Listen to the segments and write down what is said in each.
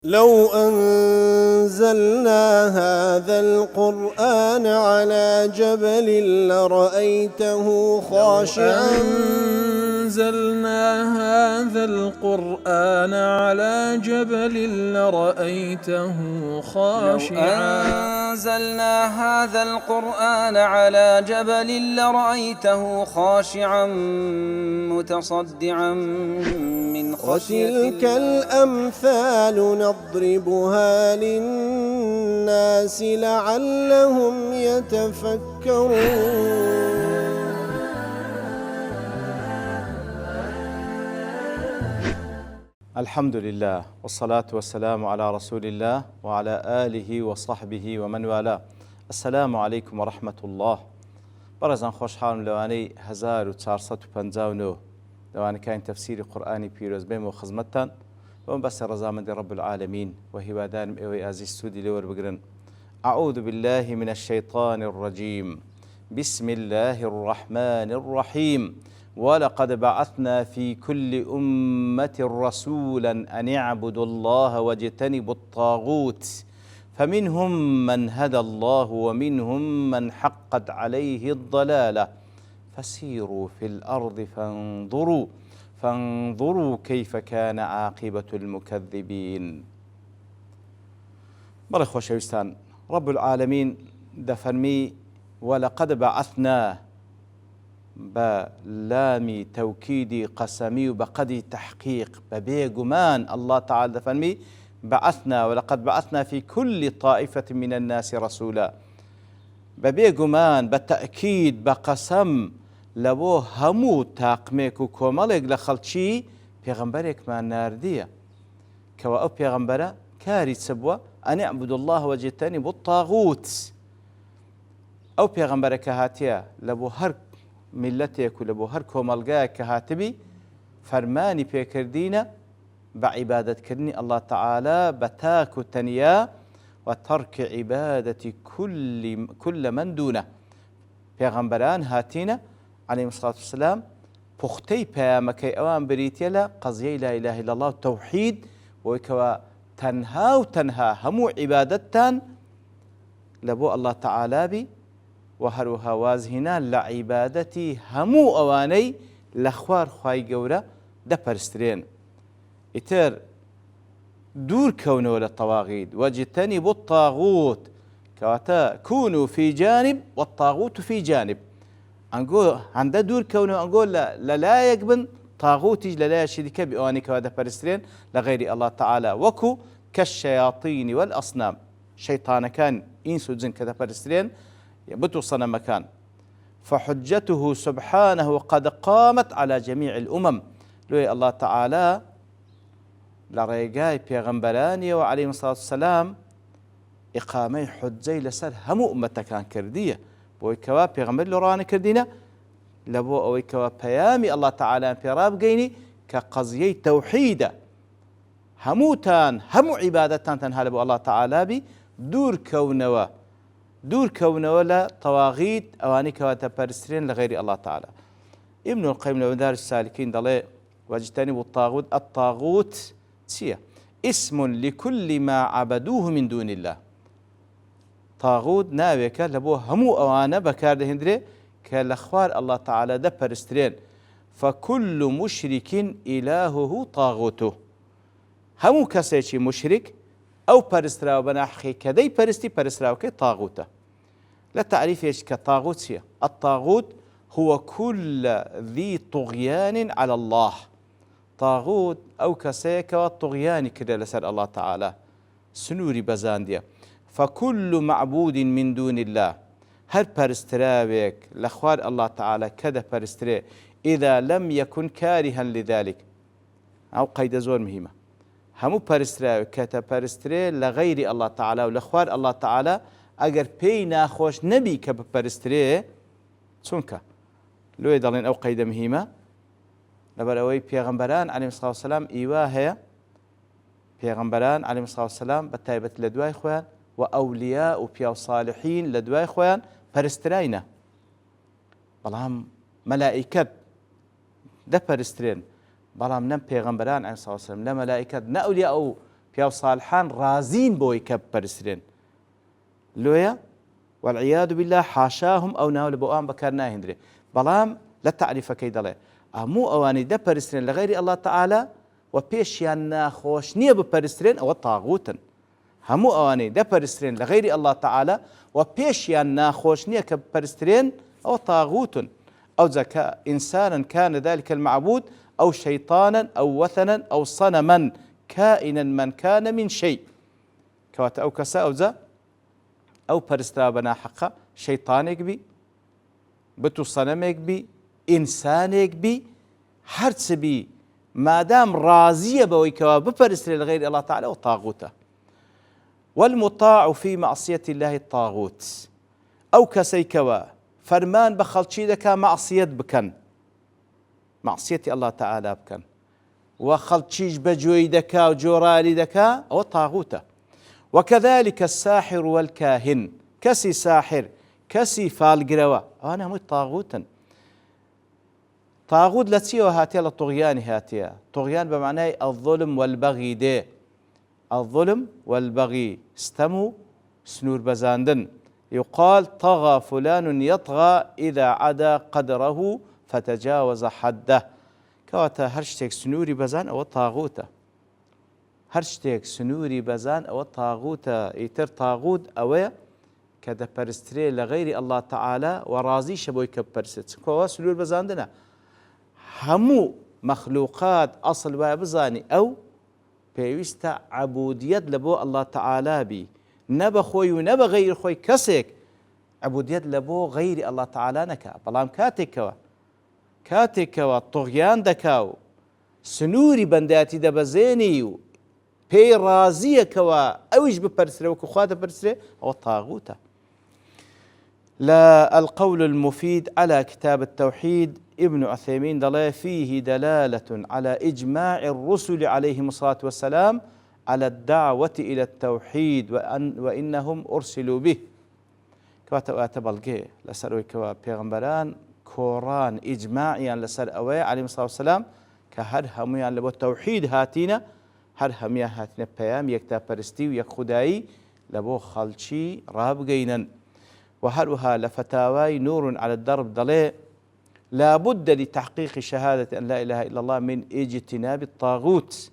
لو أنزلنا هذا القرآن على جبل لرأيته خاشعا أنزلنا هذا القرآن على جبل لرأيته خاشعا أنزلنا هذا القرآن على جبل لرأيته خاشعا متصدعا من خشية وتلك الله. الأمثال نضربها للناس لعلهم يتفكرون. الحمد لله والصلاة والسلام على رسول الله وعلى آله وصحبه ومن والاه. السلام عليكم ورحمة الله. برزان خوشحال لواني 1459 لواني كان تفسير قرآني بيروز بيم وخزمتان ومن بس رزامند رب العالمين وهبادان ايوي ازي ستودي لور بقرن. أعوذ بالله من الشيطان الرجيم. بسم الله الرحمن الرحيم. ولقد بعثنا في كل أمة رسولا أن يعبدوا الله واجتنبوا الطاغوت فمنهم من هدى الله ومنهم من حقت عليه الضلالة فسيروا في الأرض فانظروا كيف كان عاقبة المكذبين. بەڵێ خۆشەویستان، رب العالمين دەفەرمی ولقد بعثنا بلامي توكيدي قسمي وبقدي تحقيق ببيغمان. الله تعالى دفرمي بعثنا ولقد بعثنا في كل طائفة من الناس رسولا. ببيغمان بالتأكيد بقسم لبو همو تاقميك وكومالك لخلشي پیغمبرك ما ناردية كوا او پیغمبره كاري سبوا أن يعبدوا الله واجتنبوا الطاغوت. او پیغمبرك هاتيا لبو هر ملتك ولبو هر كومالگاك هاتبي فرماني پێکردینە بعبادة كرني الله تعالى بتاك تنيا وترك عبادة كل من دونه. پیغمبران هاتينا عليه الصلاة والسلام پختەی پەیامەکەی ئەوان بریتە لە قەزیەی لا إله إلا الله و تەوحید وەکەوە تەنها و تەنها هەموو عیبادەتتان لەبۆ الله تعالى بی و هەروەها وازهێنان لە عیبادەتی هەموو ئەوانەی لە خوار خوای گەورە دەپەرسترێن. ئیتر دوور کەونەوە لە تەواغید واجتنبوا الطاغوت کەواتە كونوا في جانب والطاغوت في جانب. ئەنگۆ هەندە دوور کەونەوە ئەنگۆ لەلایەک بن تاغوتیش لەلایەکی دیکە بی ئەوانەی کەوا دەپەرسترێن لە غەیری الله تعالى وەکو كالشياطين والأصنام. شەیطانەکان ئینس و جن کە دەپەرسترێن بت و سەنەمەکان. فحجته سبحانه قد قامت على جميع الأمم. لوی الله تعالى لڕێگای پێغەمبەرانیەوە عليهم الصلاة والسلام ئیقامەی حجەی لەسەر هەموو ئومەتەکان کردیە بۆی کەوا پێغەمبەر لە ڕوانە کردینە لە بۆ ئەوەی کەوا پەیامی الله تعالى پێڕا بگەینی کە قەزیەی تەوحیدە هەمووتان هەموو عیبادەتتان تەنها لە بۆ الله تعالى بی دوور کەونەوە لە تەواغید ئەوانەی کەوا دەپەرسترێن لە غەیری الله تعالى. ابن القيم لە مەدارج السالكين دەڵێ واجتنبوا الطاغوت. الطاغوت چییە؟ اسم لكل ما عبدوه من دون الله. طاغوت ناوێکە لە بۆ هەموو ئەوانە بەکاردەهێنرێ کە لە خوار الله تعالى دەپەرسترێن. فكل مشرك إلهه طاغوته. هەموو کەسێکی مشرك ئەو پەرستراوە بەناحقی کە دەی پەرستی پەرستراوەکەی تاغوتە. لە تعریفێک کە تاغوت چییە؟ الطاغوت هو كل ذي طغيان على الله. طاغوت ئەو کەسەیەکەوە طغیانی کردە لەسەر الله تعالى سنووری بەزاندیە. فكل معبود من دون الله. هر پەرستراوێک لە خوار الله تعالى کە دەپەرسترێ إذا لم يكن كارها لذلك. ئەو قەیدە زۆر مهمە. هەموو پەرستراوێک کە دەپەرسترێ لە غەیری الله تعالى و لە خوار الله تعالى ئەگەر پێی ناخۆش نەبی کە بپەرسترێ چونکە لۆی دەڵێن ئەو قەیدە مهمە لەبەر ئەوەی پێغەمبەران عليهم الصلاة والسلام ئیوا هەیە پێغەمبەران عليهم الصلاة والسلام بەتایبەت لە دوای خۆیان و ئەولیا و پیا و صالحین لە دوای خۆیان پەرستراینە بەڵام مەلائیکەت دەپەرسترێن بەڵام نەم پێغەمبەران عليهم الصلاة والسلام لە مەلائیکەت نە ئەولیا و پیا و ساڵحان ڕازین بۆی کە بپەرسترێن لۆیە والعیاذ بالله حاشاهم ئەو ناو لە بۆ ئەوان بەکار ناهێنرێ بەڵام لە تعریفەکەی دەڵێ هەموو ئەوانەی دەپەرسترێن لە غەیری ئەڵڵا تەعالا و پێشیان ناخۆش نییە بپەرسترێن ئەوە تاغوتن هەموو ئەوانەی دەپەرسترێن لە غەیری ئەڵڵا تەعالا و پێشیان ناخۆش نییە کە بپەرسترێن ئەوە تاغوتن ئەو جەکە ئینسانن کانە ذلك المعبود أو شيطانا أو وثنا أو صنما كائنا من كان من شيء كوات أو كسا أو ذا أو پرسترا بنا حقا شيطانك بي بتو صنمك بي إنسانك بي هرس بي ما دام راضية بوي كوا بپرستر لغير الله تعالى وطاغوته والمطاع في معصية الله الطاغوت أو كسي كوا فرمان بخلشي دكا معصية بكن معصية الله تعالى بكن وخلشيش بجوي دكا وجورالي دكا أو طاغوته وكذلك الساحر والكاهن كسي ساحر كسي فالقروا أنا مو طاغوتا طاغوت لتسيو هاتيا للطغيان هاتيا طغيان بمعنى الظلم والبغي دي الظلم والبغي استمو سنور بزاندن يقال طغى فلان يطغى إذا عدا قدره فتجاوز حده كواتا هرشتك سنوري بزان أو طاغوتا هرشتك سنوري بزان أو طاغوتا يتر طاغوت أويا كذا برستري لغير الله تعالى ورازي شبوي كبرست كوا سنور بزاندنا همو مخلوقات أصل وابزاني أو بيوستا عبودية لبو الله تعالى بي نبا خوي ونبا غير خوي كسك عبودية لبو غير الله تعالى نكا بلام كاتكوا طغيان دكاو سنوري بنداتي دبزيني بي رازية كوا أويش ببرسره وكخواته برسره أو طاغوته لا القول المفيد على كتاب التوحيد ابن عثيمين دلالة فيه دلالة على إجماع الرسل عليهم الصلاة والسلام على الدعوة إلى التوحيد وإنهم أرسلوا به كواتا أتبلغي لسروي كوا بيغمبران كوران إجماعيا لسر أوي عليهم الصلاة والسلام كهر هميان لبو التوحيد هاتينا هر هميان هاتينا بيام يكتا برستي ويك خداي لبو خلشي رابقينا وهروها لفتاواي نور على الدرب ضلي لا بد لتحقيق شهادة أن لا إله إلا الله من اجتناب الطاغوت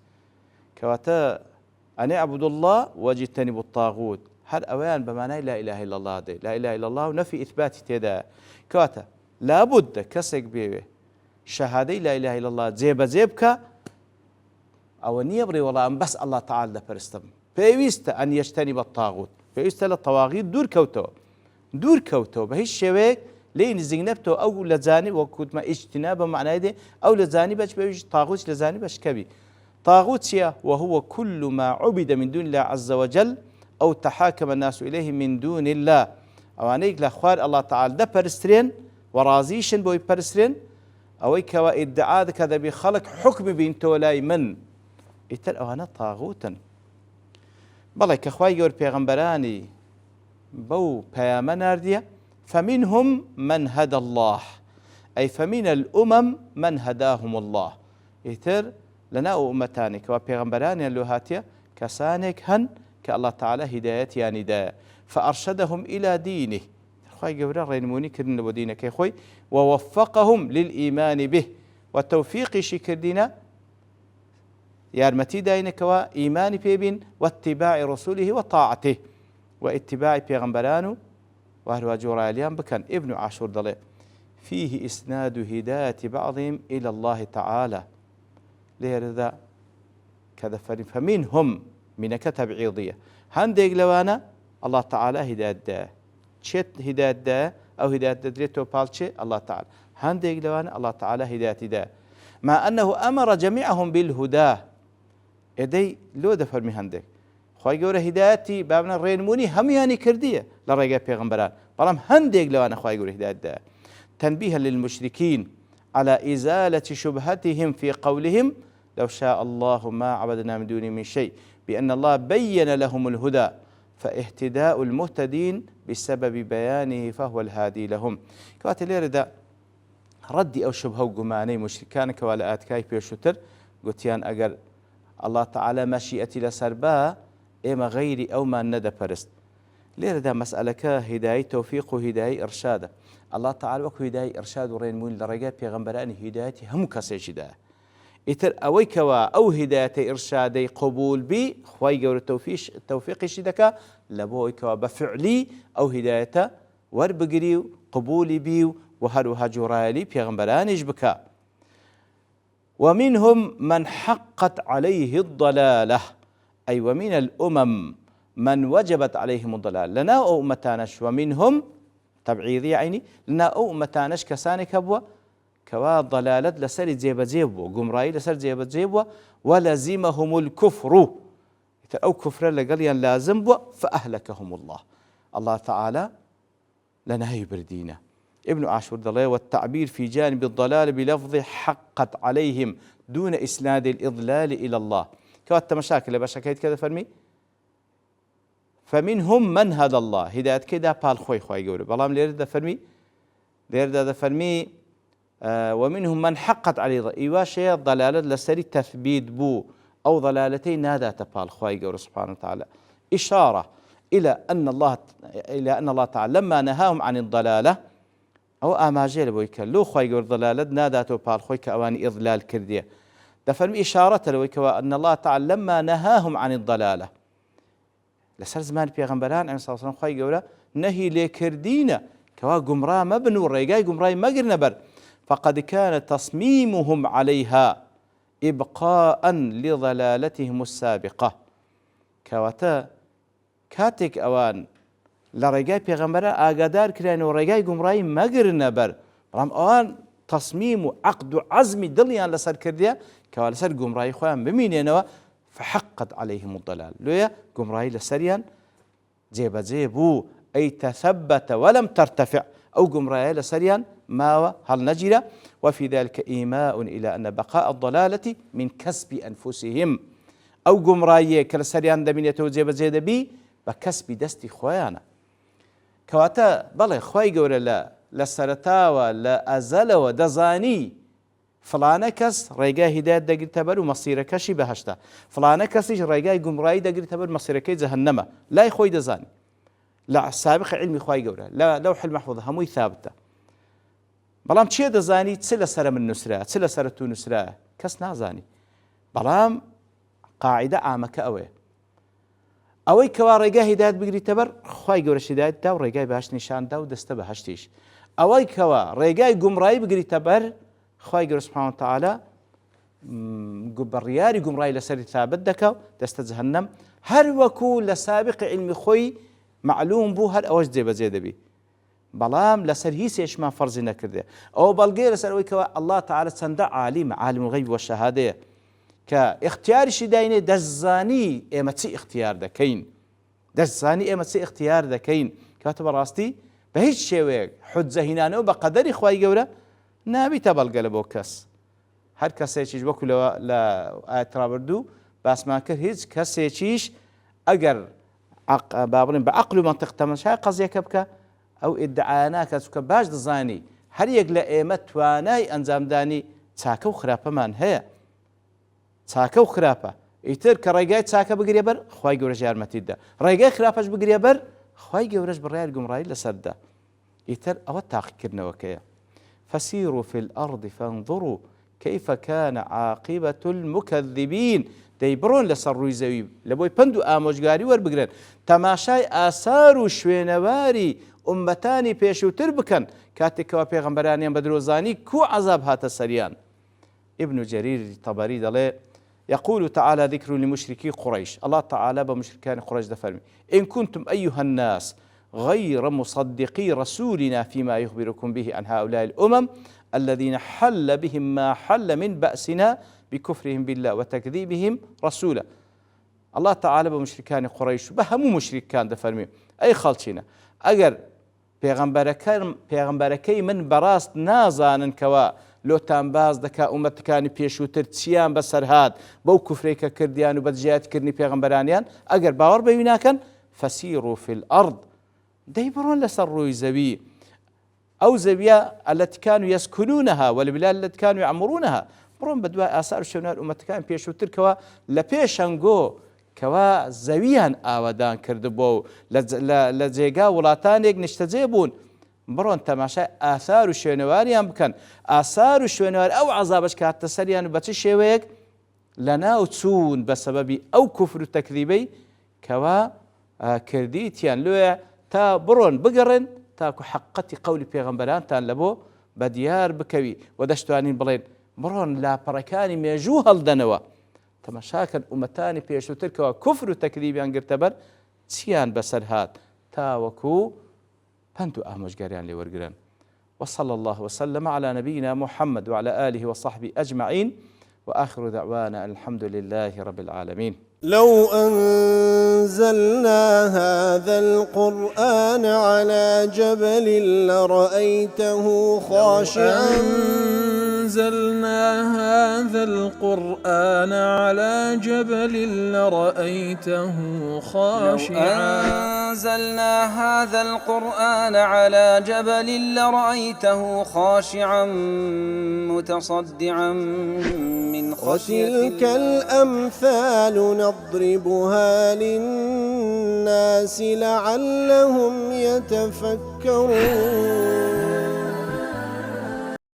كواتا أن اعبد الله واجتنب الطاغوت هر أوان بمعنى لا إله إلا الله دي لا إله إلا الله ونفي إثبات تدا كواتا لا بد كسك بيه شهادة لا إله إلا الله زيبك أو أن يبري والله أن بس الله تعالى فرستم فيويست أن يجتنب الطاغوت فيويست للطواغيت دور كوتو بهيش شويك لين زينبتو أو لزاني وكنت ما اجتنابه معناه دي أو لزاني باش بيجي طاغوت لزاني باش كبي طاغوت وهو كل ما عبد من دون الله عز وجل أو تحاكم الناس إليه من دون الله أو أنيك لأخوار الله تعالى ده برسترين ورازيشن بوي برسترين أو كوا ادعاء كذا بخلق حكم بينتو لاي من يتر أو أنا طاغوتا بلى كأخوي يور بيغمبراني بو بياما ناردية فمنهم من هدى الله أي فمن الأمم من هداهم الله يتر لنا أمتاني كوا بيغمبراني اللوهاتية كسانك هن كالله تعالى هداية يعني دا فأرشدهم إلى دينه خوي قبرا رينموني كرن ودينك يا خوي ووفقهم للإيمان به والتوفيق شكر دينا يارمتي داينك وإيمان بيبين واتباع رسوله وطاعته واتباع بيغمبرانه وهو جوراليان بكن ابن عاشور ضلي فيه إسناد هداية بعضهم إلى الله تعالى لهذا كذا فمنهم من كتب عيضية هندق لوانا الله تعالى هداية دا شت هداية دا أو هداية دريتو بالشي الله تعالى هندق لوانا الله تعالى هداية دا مع أنه أمر جميعهم بالهدى يدي لو دفر من هندق خوي جورا هدايتي بابنا الرينموني هم يعني كردية لرجع بيغمبران برام هندق لوانا خوي جورا هداية دا تنبيها للمشركين على إزالة شبهتهم في قولهم لو شاء الله ما عبدنا من دونه من شيء بأن الله بين لهم الهدى فاهتداء المهتدين بسبب بيانه فهو الهادي لهم كواتي ليردا ردي أو شبهه وقماني مشركان كوالآت كاي بيشتر قلتيان أقر الله تعالى مەشیئەتی لەسەر بە ئێمە غەیری ئەومان نەدەپەرست. لێرەدا مەسئلەکە هیدایی تەوفیق و هیدایی ئیرشادە. الله تعالى وەکو هیدایی ئیرشاد و ڕێنموون لە ڕێگای پێغەمبەرانی هیدایەتی هەموو کەسێکیدایە. ئیتر ئەوەی کەوا ئەو هیدایەتە ئیرشادەی قبول بی خوای گەورە تەوفیقیشی دەکا لە بۆ ئەوەی کەوا بە فعلی ئەو هیدایەتە وەربگری و قبولی بی و هەروەها جوڕایەلی پێغەمبەرانیش بکە. ومنهم من حقت عليه الضلالة أي ومن الأمم من وجبت عليهم الضلال لنا أو أمتانش ومنهم تبعيضي عيني لنا أو أمتانش كسانك أبوه كوا ضلالة لسر جيب جيبه قمرائي لسر جيب جيبه ولزمهم الكفر أو كفر لقليا لازم بو فأهلكهم الله تعالى لنا يبردينا. ابن عاشور ضلال والتعبير في جانب الضلال بلفظ حقت عليهم دون إسناد الإضلال إلى الله كوات مشاكل بشكايت كذا فرمي فمنهم من هدى الله هداية كده بالخوي خوي قولي بلام ليرد فرمي ليرد فرمي ومنهم من حقت عليه إيواشي ضلالة لسري تثبيت بو أو ضلالتين نادات بالخوي قولي سبحانه وتعالى إشارة إلى أن الله تعالى لما نهاهم عن الضلالة أو أماجيل بويك لو خوي قول ضلالة ناداتو بالخوي كأواني إضلال كردية دفرم إشارة لويك أن الله تعالى لما نهاهم عن الضلالة لسر زمان بيغمبران عليه الصلاة والسلام خوي قوله نهي لكردينا كوا قمرا مبنو الرقاي قمراي مقر نبر فقد كان تصميمهم عليها إبقاء لضلالتهم السابقة كواتا كاتك أوان لرقاي بيغمبران آقادار كران ورقاي قمراي مقر نبر رام أوان تصميم وعقد وعزم دليان لسر كردية كوا لسر قمراي خوان بمينينوا فحقت عليهم الضلال لويا قمراي لسريان جيب جيبو أي تثبت ولم ترتفع أو قمراي لسريان ما هل نجرة وفي ذلك إيماء إلى أن بقاء الضلالة من كسب أنفسهم أو قمراي كالسريان دمين يتوجيب جيب بي بكسب دستي خوانا كواتا بلي خواي قول لسرتاوى لأزل دزاني فلانە کەس ڕێگای هیدایەت دەگریتە بەر و مەسیرەکەشی بەهەشتا فلانە کەسیش ڕێگای گومڕایی دەگریتە بەر مەسیرەکەی جەهەنەمە لای خۆی دەزانی لە سابق علمی خوای گەورە لە لەوح المەحفوظ هەمووی ثابتە بەڵام چیە دەزانی چ لەسرە من نووسرا چ لەسرە تو نووسرا کەس نازانی بەڵام قاعدە ئامەکە ئەوەی کەوا ڕێگای هیدایەت بگریتە بەر خوای گەورەش هیدایەت دا و ڕێگای بەهەشت نیشاندا و دەستە بەهەشتیش ئەوەی کەوا ڕێگای گومڕایی بگریتە بەر خوای گەورە سبحانه وتعالى بڕیاری گومڕایی لەسەری ثابت دەکا و دەستە جەهەنەم هەر وەکو لە سابق علمی خۆی معلوم بوو هەر ئەوەش جێبەجێ دەبی بەڵام لەسەر هیچێکمان فەرزی نەکردێ ئەوە بەڵگەیە لەسەر ئەوەی کەوا الله تعالى چەندە عالیمە عالم الغیب وەشەهادەیە کە اختیاریشی داینێ دەستزانی ئێمە چی اختیار دەکەین دەستزانی ئێمە چی اختیار دەکەین کاتە بەڕاستی بە هیچ شێوەیەک حجە هینانەوە بە قەدەری خوای گەورە نابیتە بەڵگە لە بۆ کەس هەر کەسێکیش وەکو لە ئاەت ڕابردوو باسمان کرد هیچ کەسێکیش ئەگەر با بڵێن بە عەقل و مەنتیق تەماشای قەزیەکە بکە ئەو ئیدعا ناکات چونکە باش دەزانی هەر یەک لە ئێمە توانای ئەنجامدانی چاکە و خراپەمان هەیە چاکە و خراپە ئیتر کە ڕێگای چاکە بگرێ بەر خوای گەورەش یارمەتیت دا ڕێگای خراپەش بگرێ بەر خوای گەورەش بڕیار گومڕایی لەسەردا ئیتر ئەوە تاقیکردنەوەکەیە فسيروا في الأرض فانظروا كيف كان عاقبة المكذبين دەیبڕۆن لەسەر ڕووی زەوی لە بۆی پند و ئامۆژگاری وەربگرن تەماشای ئاسار و شوێنەواری ئومەتانی پێشووتر بکەن کاتێکەوە پێغەمبەرانیان بە درۆزانی کو عەزاب هاتە سەریان ابن جرير طبري دەڵێ يقول تعالى ذكر لمشركي قريش الله تعالى بمشركان قريش دەفەرمی إن كنتم أيها الناس غير مصدقي رسولنا فيما يخبركم به عن هؤلاء الأمم الذين حل بهم ما حل من بأسنا بكفرهم بالله وتكذيبهم رسوله الله تعالى بمشركان قريش بهمو مشركان دفرمي أي خلچينا أجر پیغمبركي من براست نازانن كوا لوتان باز دكا أمتكاني بيشوتر تسيان بسرهاد بو كفريك كرديان وبدجات كرني پیغمبرانيان أجر باور بيناكن فسيروا في الأرض دەیبڕۆن لەسەر ڕووی زەوی ئەو زەویە التي كانوا يسكنونها والبلاد التي كانوا يعمرونها بڕۆن بە دوای ئاسار و شوێنوار ئومەتەکان پێشووترکەوە لە پێشەنگۆ کەوا زەویان ئاوادان کردبووە و لە جێگا وڵاتانێک نیشتەجێ بوون، بڕۆن تەماشای ئاثار و شوێنەواریان بکەن. ئاسار و شوێنەوار ئەو عەزابەش کاتە سەریان و بە چ شێوەیەک لە ناو چوون بە سەبەبی ئەو کوفر و تەکذیبەی کەوا کردیتیان لێە، تا بڕۆن بگەڕن تاکو حەقەتی قەولی پێغەمبەرانتان لە بۆ بە دیار بکەوی و دەشتوانین بڵێن بڕۆن لاپەڕەکانی مێژوو هەڵدەنەوە. تەماشاکەن ئومەتانی پێشووترکەوە کوفر و تەکذیبیان گرتەبەر چیان بەسەر هات تاوەکو پند و ئامۆژگاریان لێ وەرگرن. وصلى الله وسلم على نبينا محمد وعلى آله وصحبه أجمعين وآخر دعوانا الحمد لله رب العالمين. لو أنزلنا هذا القرآن على جبل لرأيته خاشعا أنزلنا هذا القرآن على جبل لرأيته خاشعا أنزلنا هذا القرآن على جبل لرأيته خاشعا متصدعا من خشية الله. وتلك الأمثال نضربها للناس لعلهم يتفكرون.